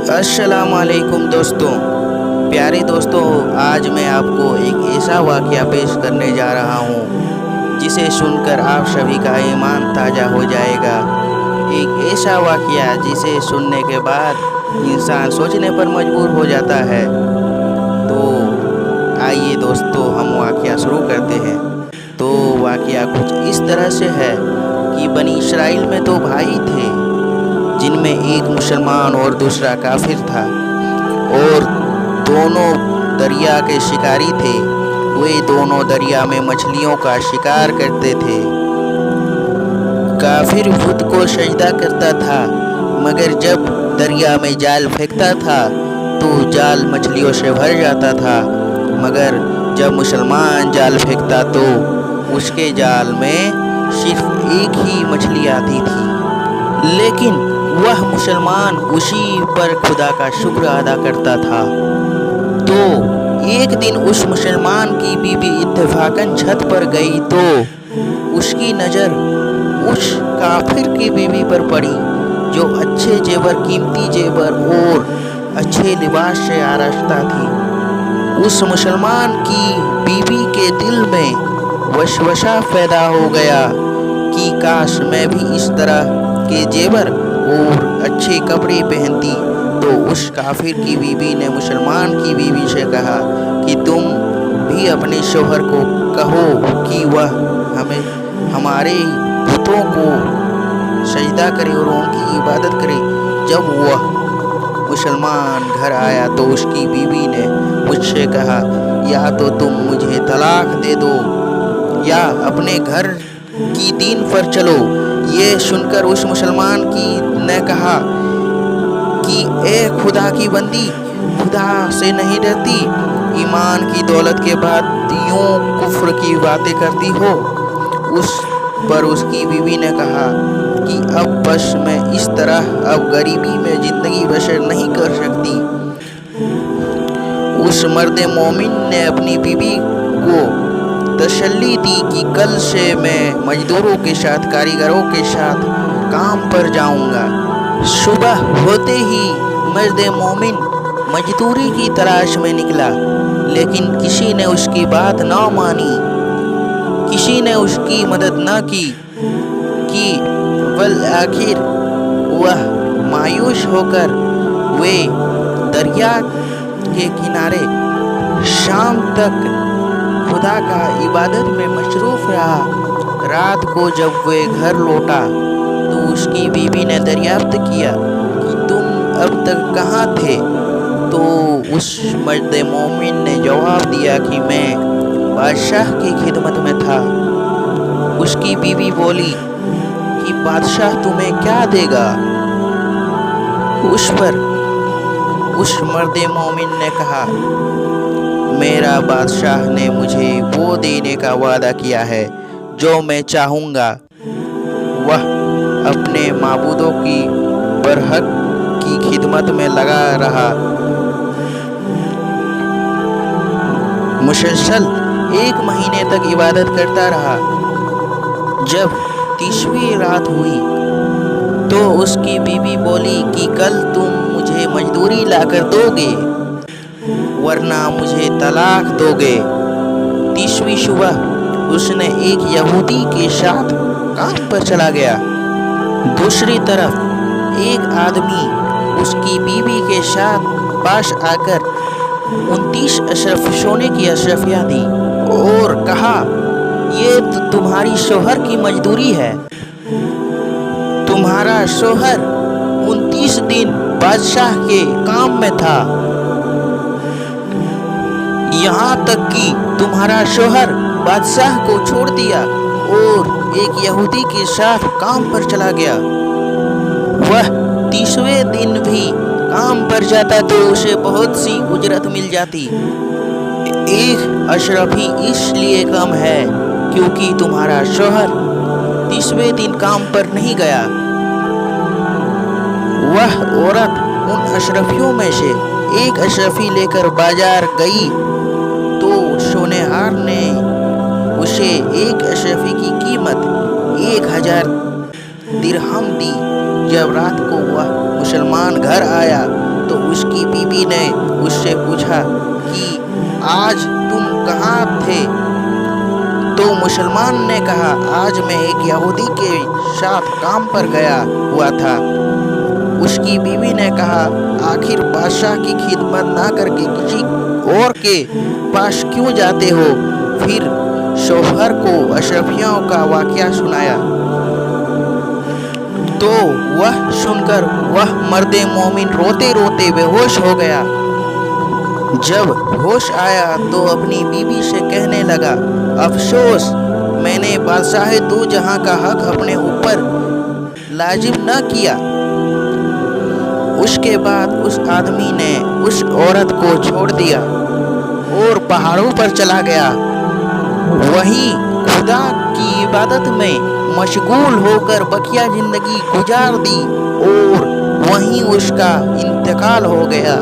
अस्सलाम वालेकुम दोस्तों। प्यारे दोस्तों, आज मैं आपको एक ऐसा वाक़या पेश करने जा रहा हूँ जिसे सुनकर आप सभी का ईमान ताज़ा हो जाएगा। एक ऐसा वाक़या जिसे सुनने के बाद इंसान सोचने पर मजबूर हो जाता है। तो आइए दोस्तों, हम वाक़या शुरू करते हैं। तो वाक़या कुछ इस तरह से है कि बनी इसराइल में दो भाई थे, जिनमें एक मुसलमान और दूसरा काफिर था, और दोनों दरिया के शिकारी थे। वे दोनों दरिया में मछलियों का शिकार करते थे। काफिर बुत को सजदा करता था, मगर जब दरिया में जाल फेंकता था तो जाल मछलियों से भर जाता था। मगर जब मुसलमान जाल फेंकता तो उसके जाल में सिर्फ एक ही मछली आती थी, लेकिन वह मुसलमान उसी पर खुदा का शुक्र अदा करता था। तो एक दिन उस मुसलमान की बीवी इत्तेफाकन छत पर गई तो उसकी नज़र उस काफिर की बीवी पर पड़ी, जो अच्छे जेवर, कीमती जेवर और अच्छे लिबास से आरास्ता थी। उस मुसलमान की बीवी के दिल में वसवसा पैदा हो गया कि काश मैं भी इस तरह के जेवर और अच्छे कपड़े पहनती। तो उस काफिर की बीवी ने मुसलमान की बीवी से कहा कि तुम भी अपने शौहर को कहो कि वह हमारे बुतों को सजदा करे और उनकी इबादत करे। जब वह मुसलमान घर आया तो उसकी बीवी ने मुझसे कहा, या तो तुम मुझे तलाक दे दो या अपने घर की दीन पर चलो। ये सुनकर उस मुसलमान की ने कहा कि ए खुदा की बंदी, खुदा से नहीं डरती, ईमान की दौलत के बाद यूं कुफ्र की बातें करती हो। उस पर उसकी बीवी ने कहा कि अब बस मैं इस तरह अब गरीबी में ज़िंदगी बसर नहीं कर सकती। उस मर्द मोमिन ने अपनी बीवी को तसल्ली दी कि कल से मैं मजदूरों के साथ, कारीगरों के साथ काम पर जाऊंगा। सुबह होते ही मर्द मोमिन मजदूरी की तलाश में निकला, लेकिन किसी ने उसकी बात न मानी, किसी ने उसकी मदद न की कि वल आखिर वह मायूस होकर वे दरिया के किनारे शाम तक खुदा का इबादत में मशरूफ़ रहा। रात को जब वे घर लौटा तो उसकी बीवी ने दरियाफ्त किया कि तुम अब तक कहाँ थे। तो उस मर्द मोमिन ने जवाब दिया कि मैं बादशाह की खिदमत में था। उसकी बीवी बोली कि बादशाह तुम्हें क्या देगा। उस पर उस मर्द मोमिन ने कहा, मेरा बादशाह ने मुझे वो देने का वादा किया है जो मैं चाहूँगा। वह अपने माबूदों की बरहक की खिदमत में लगा रहा। मुसलसल 1 महीने तक इबादत करता रहा। जब 30वीं रात हुई तो उसकी बीवी बोली कि कल तुम मुझे मजदूरी लाकर दोगे, वरना मुझे तलाक दोगे। 30वीं सुबह उसने एक यहूदी के साथ काम पर चला गया। दूसरी तरफ एक आदमी उसकी बीवी के साथ पास आकर 29 अशरफ सोने की अशरफियाँ दी और कहा, ये तो तुम्हारी शौहर की मजदूरी है। तुम्हारा शौहर 29 दिन बादशाह के काम में था, यहाँ तक कि तुम्हारा शौहर बादशाह को छोड़ दिया और एक यहूदी के साथ काम पर चला गया। वह 30वें दिन भी काम पर जाता तो उसे बहुत सी उजरत मिल जाती। एक अशरफी इसलिए कम है क्योंकि तुम्हारा शौहर 30वें दिन काम पर नहीं गया। वह औरत उन अशरफियों में से एक अशरफी लेकर बाजार गई तो सोनेहार ने उसे एक अशरफी की कीमत 1000 दिरहम दी। जब रात को वह मुसलमान घर आया तो बीवी ने उससे पूछा कि आज तुम कहाँ थे? तो मुसलमान ने कहा, आज मैं एक यहूदी के साथ काम पर गया हुआ था। उसकी बीवी ने कहा, आखिर बादशाह की खिदमत ना करके किसी और के पास क्यों जाते हो? फिर शौहर को अशरफियों का वाकया सुनाया। तो वह सुनकर वह मर्दे मोमिन रोते रोते बेहोश हो गया। जब होश आया तो अपनी बीवी से कहने लगा, अफसोस, मैंने बादशाह दो जहां का हक अपने ऊपर लाजिम न किया। उसके बाद उस आदमी ने उस औरत को छोड़ दिया और पहाड़ों पर चला गया। वहीं खुदा की इबादत में मशगूल होकर बकिया जिंदगी गुजार दी और वहीं उसका इंतकाल हो गया।